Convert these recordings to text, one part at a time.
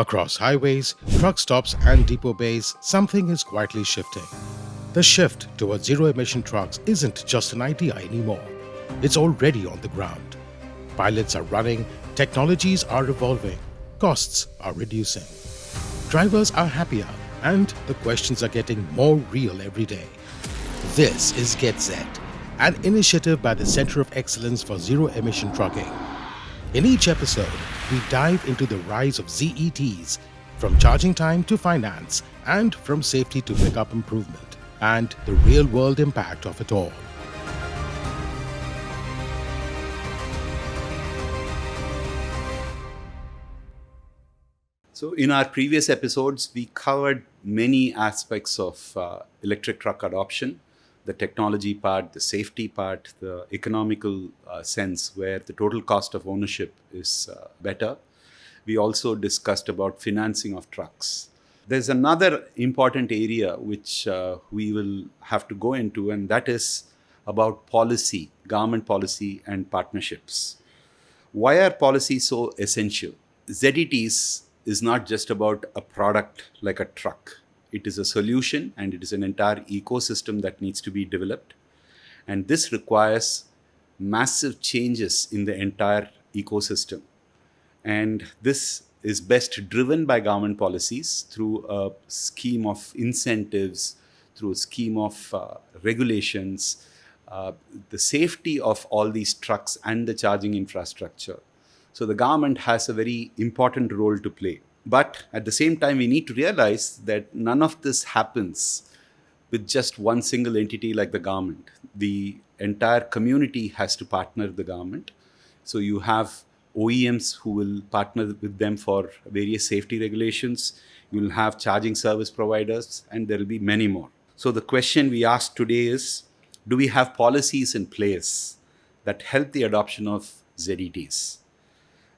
Across highways, truck stops, and depot bays, something is quietly shifting. The shift towards zero-emission trucks isn't just an idea anymore. It's already on the ground. Pilots are running, technologies are evolving, costs are reducing. Drivers are happier, and the questions are getting more real every day. This is ZET, an initiative by the Center of Excellence for Zero-Emission Trucking. In each episode, we dive into the rise of ZETs, from charging time to finance, and from safety to pickup improvement, and the real-world impact of it all. So in our previous episodes, we covered many aspects of electric truck adoption, the technology part, the safety part, the economical sense where the total cost of ownership is better. We also discussed about financing of trucks. There's another important area which we will have to go into, and that is about policy, government policy and partnerships. Why are policies so essential? ZETs is not just about a product like a truck. It is a solution, and it is an entire ecosystem that needs to be developed. And this requires massive changes in the entire ecosystem. And this is best driven by government policies through a scheme of incentives, through a scheme of regulations, the safety of all these trucks and the charging infrastructure. So the government has a very important role to play. But at the same time, we need to realize that none of this happens with just one single entity like the government. The entire community has to partner with the government. So you have OEMs who will partner with them for various safety regulations. You will have charging service providers, and there will be many more. So the question we ask today is, do we have policies in place that help the adoption of ZETs?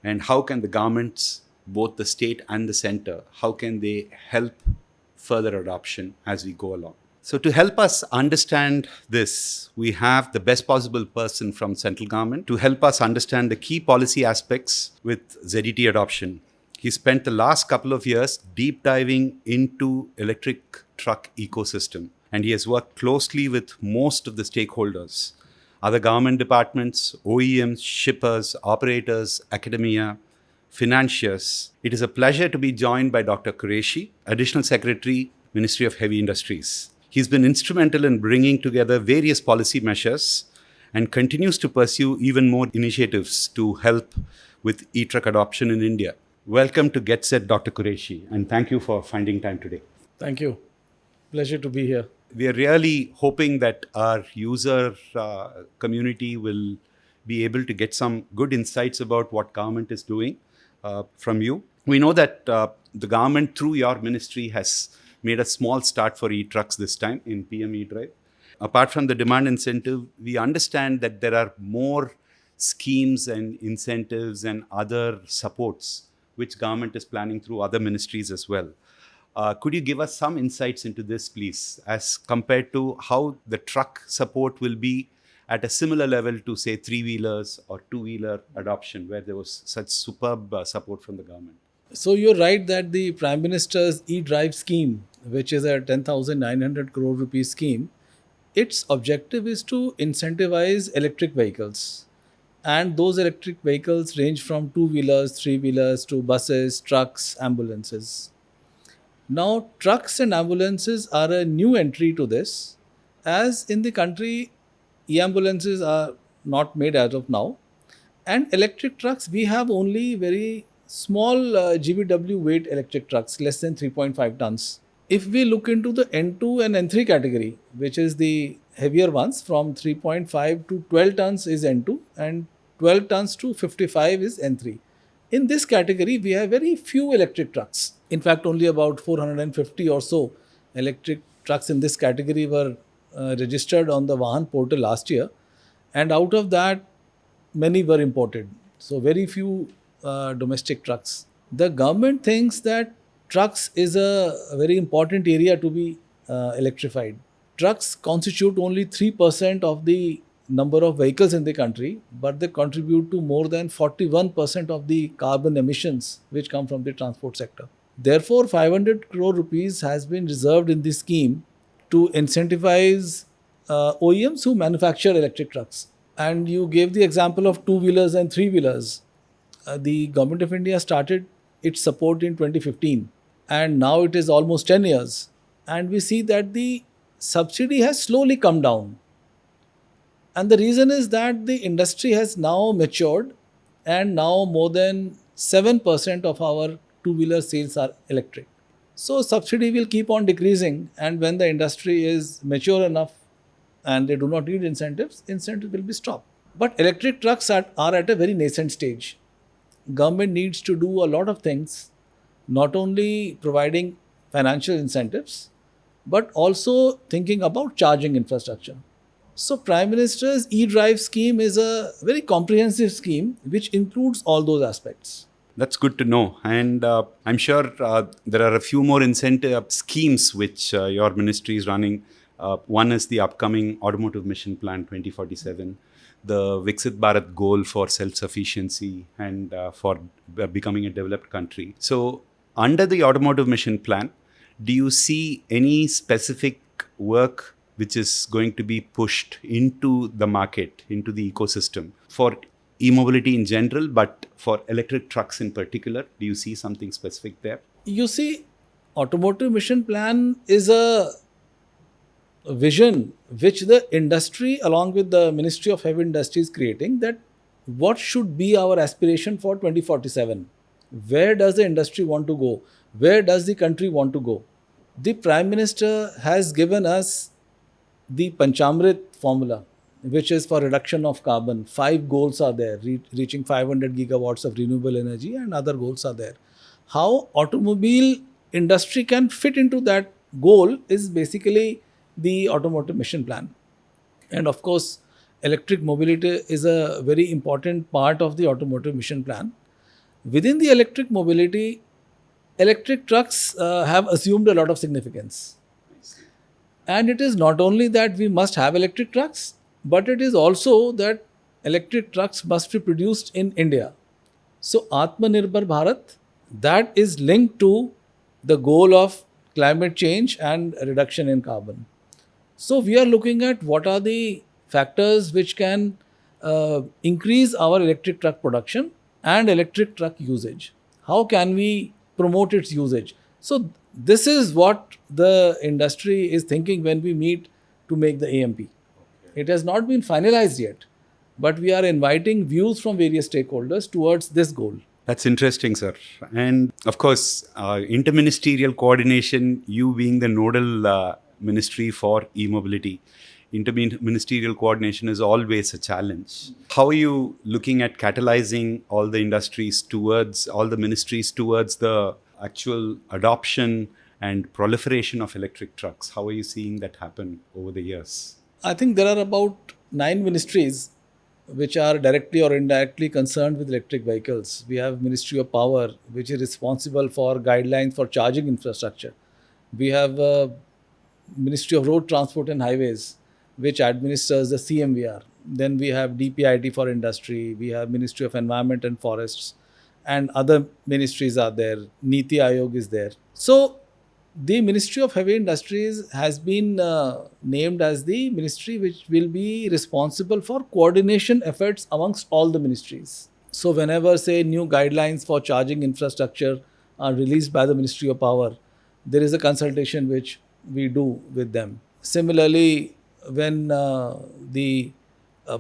And how can the governments, both the state and the center, how can they help further adoption as we go along? So to help us understand this, we have the best possible person from central government to help us understand the key policy aspects with ZET adoption. He spent the last couple of years deep diving into electric truck ecosystem, and he has worked closely with most of the stakeholders, other government departments, OEMs, shippers, operators, academia, financiers. It is a pleasure to be joined by Dr. Qureshi, Additional Secretary, Ministry of Heavy Industries. He's been instrumental in bringing together various policy measures and continues to pursue even more initiatives to help with e-truck adoption in India. Welcome to ZET, Dr. Qureshi, and thank you for finding time today. Thank you. Pleasure to be here. We are really hoping that our user community will be able to get some good insights about what government is doing from you. We know that the government, through your ministry, has made a small start for e-trucks this time in PM E-Drive. Apart from the demand incentive, we understand that there are more schemes and incentives and other supports which government is planning through other ministries as well. Could you give us some insights into this, please, as compared to how the truck support will be at a similar level to, say, three-wheelers or two-wheeler adoption, where there was such superb support from the government? So you're right that the Prime Minister's e-Drive scheme, which is a 10,900 crore rupees scheme, its objective is to incentivize electric vehicles. And those electric vehicles range from two-wheelers, three-wheelers to buses, trucks, ambulances. Now, trucks and ambulances are a new entry to this, as in the country, e-ambulances are not made as of now. And electric trucks, we have only very small GVW weight electric trucks, less than 3.5 tons. If we look into the N2 and N3 category, which is the heavier ones, from 3.5 to 12 tons is N2 and 12 tons to 55 is N3. In this category, we have very few electric trucks. In fact, only about 450 or so electric trucks in this category were registered on the Vahan portal last year. And out of that, many were imported. So very few domestic trucks. The government thinks that trucks is a very important area to be electrified. Trucks constitute only 3% of the number of vehicles in the country, but they contribute to more than 41% of the carbon emissions which come from the transport sector. Therefore, 500 crore rupees has been reserved in this scheme to incentivize OEMs who manufacture electric trucks. And you gave the example of two-wheelers and three-wheelers. The Government of India started its support in 2015, and now it is almost 10 years. And we see that the subsidy has slowly come down. And the reason is that the industry has now matured, and now more than 7% of our two-wheeler sales are electric. So subsidy will keep on decreasing, and when the industry is mature enough and they do not need incentives, incentives will be stopped. But electric trucks are at a very nascent stage. Government needs to do a lot of things, not only providing financial incentives, but also thinking about charging infrastructure. So Prime Minister's e-drive scheme is a very comprehensive scheme which includes all those aspects. That's good to know. And I'm sure there are a few more incentive schemes which your ministry is running. One is the upcoming Automotive Mission Plan 2047, the Viksit Bharat goal for self-sufficiency and for becoming a developed country. So under the Automotive Mission Plan, do you see any specific work which is going to be pushed into the market, into the ecosystem for e-mobility in general, but for electric trucks in particular? Do you see something specific there? You see, Automotive Mission Plan is a vision which the industry along with the Ministry of Heavy Industry is creating, that what should be our aspiration for 2047? Where does the industry want to go? Where does the country want to go? The Prime Minister has given us the Panchamrit formula, which is for reduction of carbon. 5 goals are there, reaching 500 gigawatts of renewable energy, and other goals are there. How automobile industry can fit into that goal is basically the Automotive Mission Plan. And of course, electric mobility is a very important part of the Automotive Mission Plan. Within the electric mobility, electric trucks have assumed a lot of significance. And it is not only that we must have electric trucks, but it is also that electric trucks must be produced in India. So Atmanirbhar Bharat, that is linked to the goal of climate change and reduction in carbon. So we are looking at what are the factors which can increase our electric truck production and electric truck usage. How can we promote its usage? So this is what the industry is thinking when we meet to make the AMP. It has not been finalized yet, but we are inviting views from various stakeholders towards this goal. That's interesting, sir. And of course, interministerial coordination, you being the nodal ministry for e-mobility, interministerial coordination is always a challenge. How are you looking at catalyzing all the industries towards, all the ministries towards the actual adoption and proliferation of electric trucks? How are you seeing that happen over the years? I think there are about 9 ministries which are directly or indirectly concerned with electric vehicles. We have Ministry of Power, which is responsible for guidelines for charging infrastructure. We have Ministry of Road Transport and Highways, which administers the CMVR. Then we have DPIT for industry. We have Ministry of Environment and Forests, and other ministries are there. Niti Aayog is there. So the Ministry of Heavy Industries has been named as the ministry which will be responsible for coordination efforts amongst all the ministries. So whenever, say, new guidelines for charging infrastructure are released by the Ministry of Power, there is a consultation which we do with them. Similarly, when the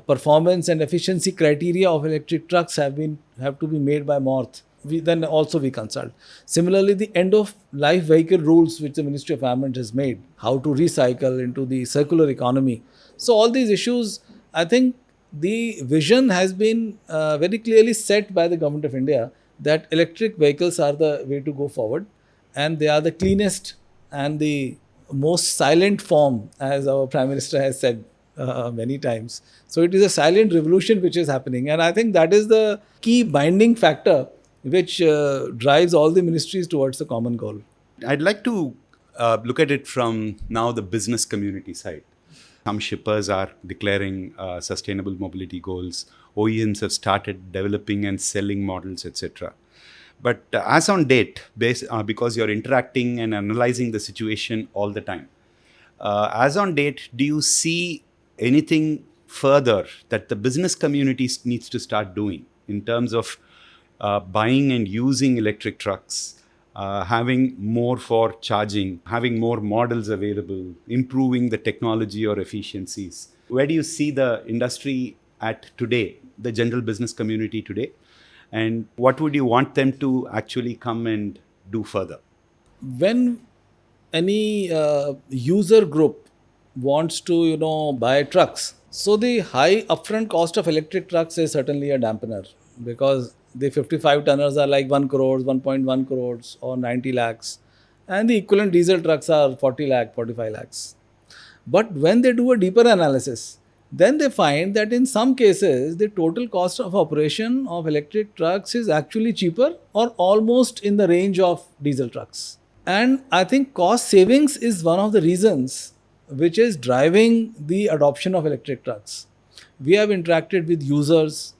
performance and efficiency criteria of electric trucks have to be made by MORTH, then also we consult. Similarly, the end of life vehicle rules which the Ministry of Environment has made, how to recycle into the circular economy. So all these issues, I think the vision has been very clearly set by the Government of India that electric vehicles are the way to go forward, and they are the cleanest and the most silent form, as our Prime Minister has said many times. So it is a silent revolution which is happening, and I think that is the key binding factor which drives all the ministries towards the common goal. I'd like to look at it from now the business community side. Some shippers are declaring sustainable mobility goals. OEMs have started developing and selling models, etc. But as on date, because you're interacting and analyzing the situation all the time, as on date, do you see anything further that the business community needs to start doing in terms of buying and using electric trucks, having more for charging, having more models available, improving the technology or efficiencies? Where do you see the industry at today, the general business community today? And what would you want them to actually come and do further? When any user group wants to buy trucks, so the high upfront cost of electric trucks is certainly a dampener, because the 55 tonners are like 1 crore, 1.1 crores or 90 lakhs, and the equivalent diesel trucks are 40 lakh, 45 lakhs. But when they do a deeper analysis, then they find that in some cases the total cost of operation of electric trucks is actually cheaper or almost in the range of diesel trucks. And I think cost savings is one of the reasons which is driving the adoption of electric trucks. We have interacted with users.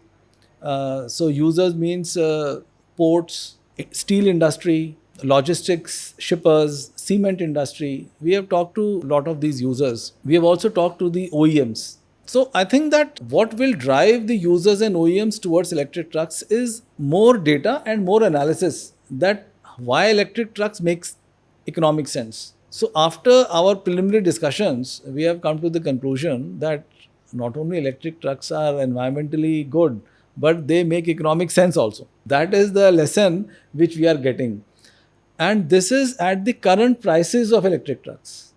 So users means ports, steel industry, logistics, shippers, cement industry. We have talked to a lot of these users. We have also talked to the OEMs. So I think that what will drive the users and OEMs towards electric trucks is more data and more analysis that why electric trucks makes economic sense. So after our preliminary discussions, we have come to the conclusion that not only electric trucks are environmentally good, but they make economic sense also. That is the lesson which we are getting. And this is at the current prices of electric trucks.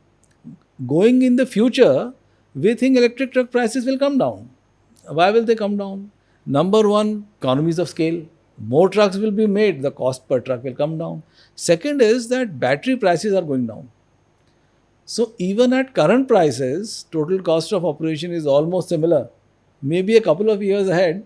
Going in the future, we think electric truck prices will come down. Why will they come down? Number one, economies of scale. More trucks will be made, the cost per truck will come down. Second is that battery prices are going down. So even at current prices, total cost of operation is almost similar. Maybe a couple of years ahead,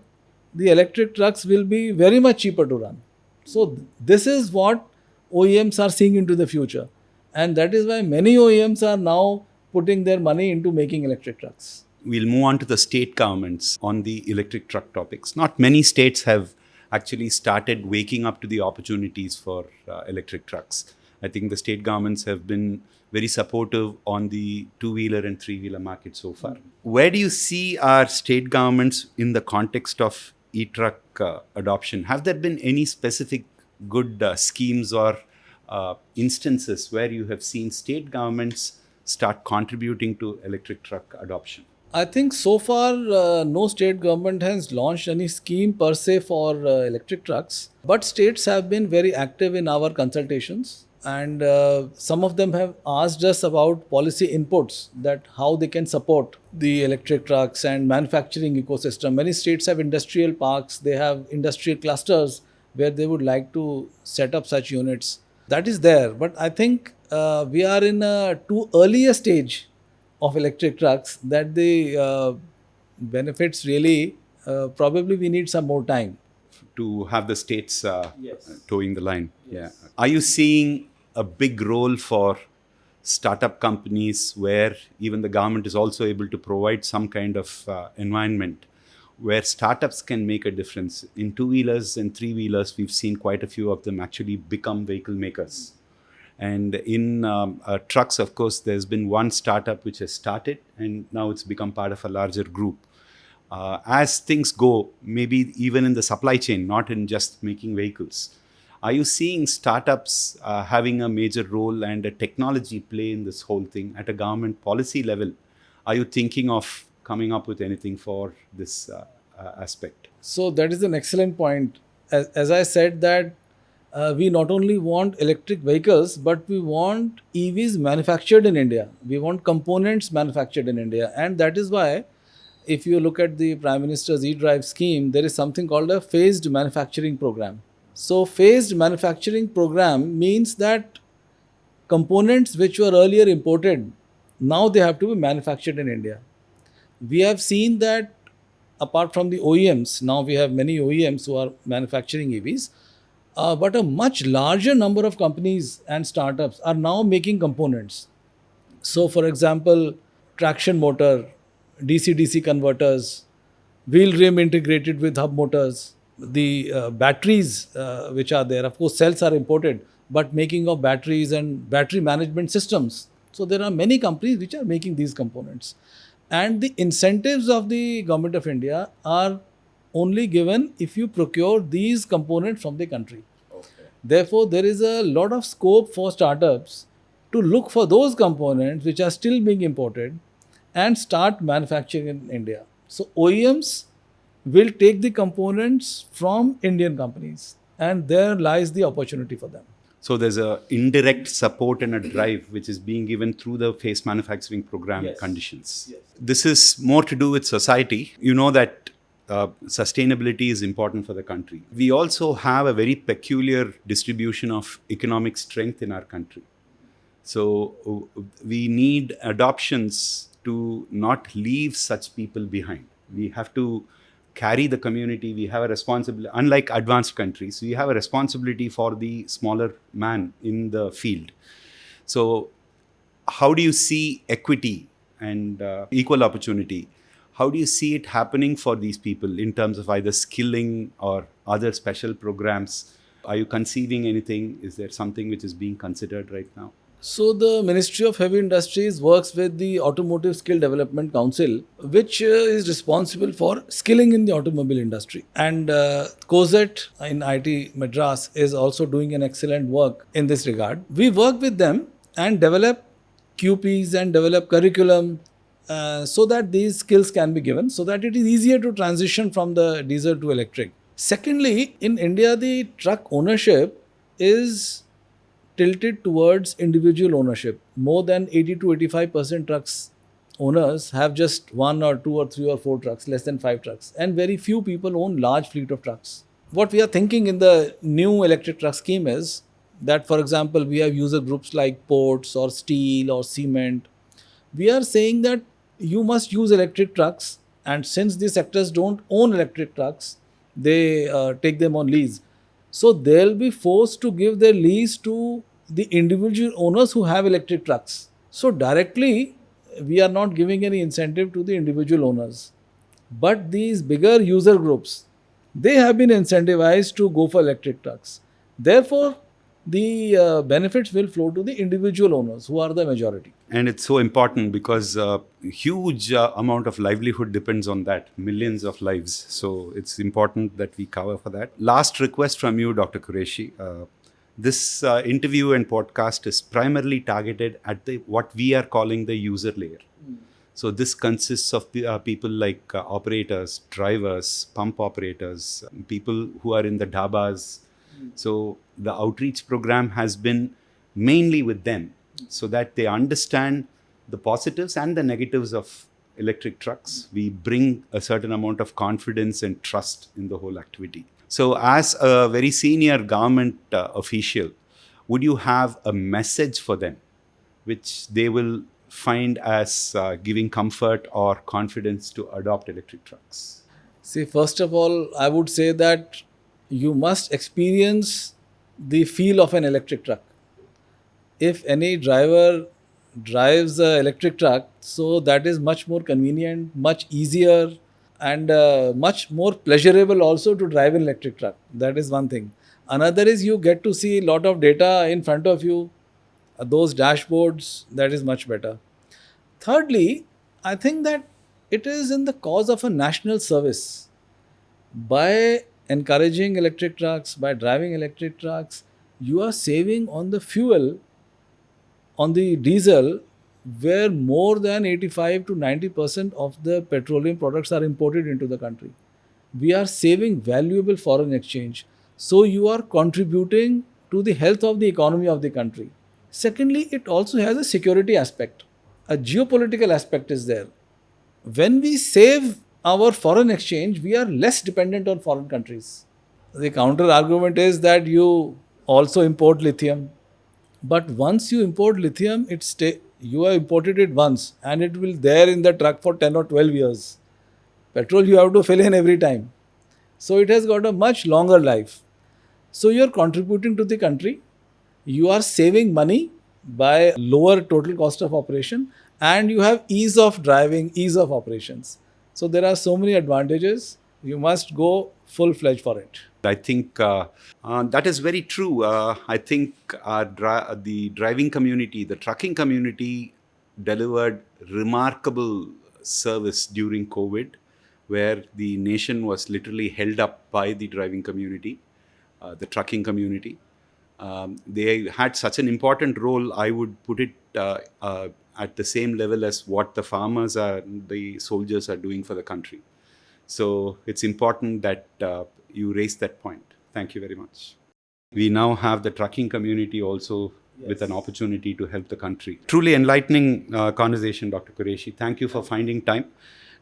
the electric trucks will be very much cheaper to run. So this is what OEMs are seeing into the future. And that is why many OEMs are now putting their money into making electric trucks. We'll move on to the state governments on the electric truck topics. Not many states have actually started waking up to the opportunities for electric trucks. I think the state governments have been very supportive on the two-wheeler and three-wheeler market so far. Where do you see our state governments in the context of e-truck adoption? Have there been any specific good schemes or instances where you have seen state governments start contributing to electric truck adoption? I think so far no state government has launched any scheme per se for electric trucks, but states have been very active in our consultations, and some of them have asked us about policy inputs, that how they can support the electric trucks and manufacturing ecosystem. Many states have industrial parks, they have industrial clusters where they would like to set up such units. That is there, but I think we are in a too early a stage of electric trucks that the benefits really, probably we need some more time. To have the states Yes. towing the line. Yes. Yeah. Are you seeing a big role for startup companies where even the government is also able to provide some kind of environment where startups can make a difference? In two-wheelers and three-wheelers, we've seen quite a few of them actually become vehicle makers. And in trucks, of course, there's been one startup which has started and now it's become part of a larger group. As things go, maybe even in the supply chain, not in just making vehicles, are you seeing startups having a major role and a technology play in this whole thing at a government policy level? Are you thinking of coming up with anything for this aspect? So that is an excellent point. As I said that we not only want electric vehicles, but we want EVs manufactured in India. We want components manufactured in India. And that is why, if you look at the Prime Minister's e-drive scheme, there is something called a phased manufacturing program. So phased manufacturing program means that components which were earlier imported, now they have to be manufactured in India. We have seen that apart from the OEMs, now we have many OEMs who are manufacturing EVs, but a much larger number of companies and startups are now making components. So for example, traction motor, DC-DC converters, wheel rim integrated with hub motors, the batteries which are there. Of course, cells are imported, but making of batteries and battery management systems. So there are many companies which are making these components. And the incentives of the government of India are only given if you procure these components from the country. Therefore, there is a lot of scope for startups to look for those components which are still being imported and start manufacturing in India. So, OEMs will take the components from Indian companies, and there lies the opportunity for them. So there's a indirect support and a drive which is being given through the phase manufacturing program conditions. Yes. This is more to do with society. You know that sustainability is important for the country. We also have a very peculiar distribution of economic strength in our country. So we need adoptions to not leave such people behind. We have to carry the community. We have a responsibility. Unlike advanced countries, we have a responsibility for the smaller man in the field. So how do you see equity and equal opportunity? How do you see it happening for these people in terms of either skilling or other special programs? Are you conceiving anything? Is there something which is being considered right now? So the Ministry of Heavy Industries works with the Automotive Skill Development Council, which is responsible for skilling in the automobile industry. And COZET in IT Madras is also doing an excellent work in this regard. We work with them and develop QPs and develop curriculum so that these skills can be given, so that it is easier to transition from the diesel to electric. Secondly, in India, the truck ownership is tilted towards individual ownership. More than 80 to 85% trucks owners have just 1 or 2 or 3 or 4 trucks, less than 5 trucks. And very few people own large fleet of trucks. What we are thinking in the new electric truck scheme is that, for example, we have user groups like ports or steel or cement. We are saying that you must use electric trucks, and since these sectors don't own electric trucks, they take them on lease. So they'll be forced to give their lease to the individual owners who have electric trucks. So directly, we are not giving any incentive to the individual owners. But these bigger user groups, they have been incentivized to go for electric trucks. Therefore, the benefits will flow to the individual owners who are the majority. And it's so important because huge amount of livelihood depends on that, millions of lives. So it's important that we cover for that. Last request from you, Dr. Qureshi. This interview and podcast is primarily targeted at what we are calling the user layer. So this consists of people like operators, drivers, pump operators, people who are in the dhabas. So the outreach program has been mainly with them so that they understand the positives and the negatives of electric trucks. We bring a certain amount of confidence and trust in the whole activity. So as a very senior government official, would you have a message for them which they will find as giving comfort or confidence to adopt electric trucks? See, first of all, I would say that you must experience the feel of an electric truck. If any driver drives an electric truck, so that is much more convenient, much easier, and much more pleasurable also to drive an electric truck. That is one thing. Another is you get to see a lot of data in front of you, those dashboards, that is much better. Thirdly, I think that it is in the cause of a national service. By encouraging electric trucks, by driving electric trucks, you are saving on the fuel, on the diesel, where more than 85 to 90% of the petroleum products are imported into the country. We are saving valuable foreign exchange. So you are contributing to the health of the economy of the country. Secondly, it also has a security aspect. A geopolitical aspect is there. When we save our foreign exchange, we are less dependent on foreign countries. The counter argument is that you also import lithium. But once you import lithium, you have imported it once and it will there in the truck for 10 or 12 years. Petrol you have to fill in every time. So it has got a much longer life. So you are contributing to the country. You are saving money by lower total cost of operation, and you have ease of driving, ease of operations. So there are so many advantages. You must go full-fledged for it. I think that is very true. I think the driving community, the trucking community, delivered remarkable service during COVID, where the nation was literally held up by the driving community, the trucking community. They had such an important role. I would put it at the same level as what the farmers are, the soldiers are doing for the country. So it's important that you raised that point. Thank you very much. We now have the trucking community also with an opportunity to help the country. Truly enlightening conversation, Dr. Qureshi. Thank you for finding time.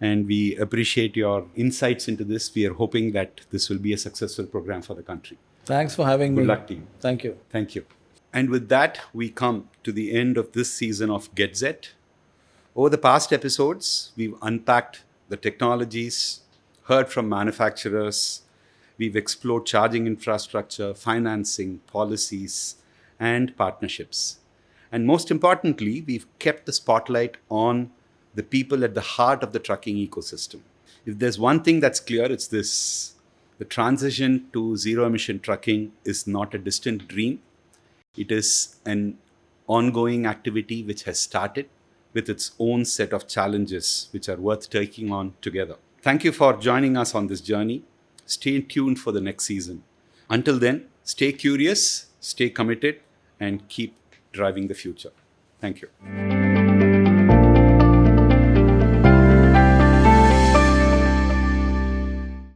And we appreciate your insights into this. We are hoping that this will be a successful program for the country. Thanks for having me. Good luck to you. Thank you. Thank you. And with that, we come to the end of this season of Get ZET. Over the past episodes, we've unpacked the technologies, heard from manufacturers, we've explored charging infrastructure, financing, policies, and partnerships. And most importantly, we've kept the spotlight on the people at the heart of the trucking ecosystem. If there's one thing that's clear, it's this. The transition to zero-emission trucking is not a distant dream. It is an ongoing activity which has started with its own set of challenges which are worth taking on together. Thank you for joining us on this journey. Stay tuned for the next season. Until then, stay curious, stay committed, and keep driving the future. Thank you.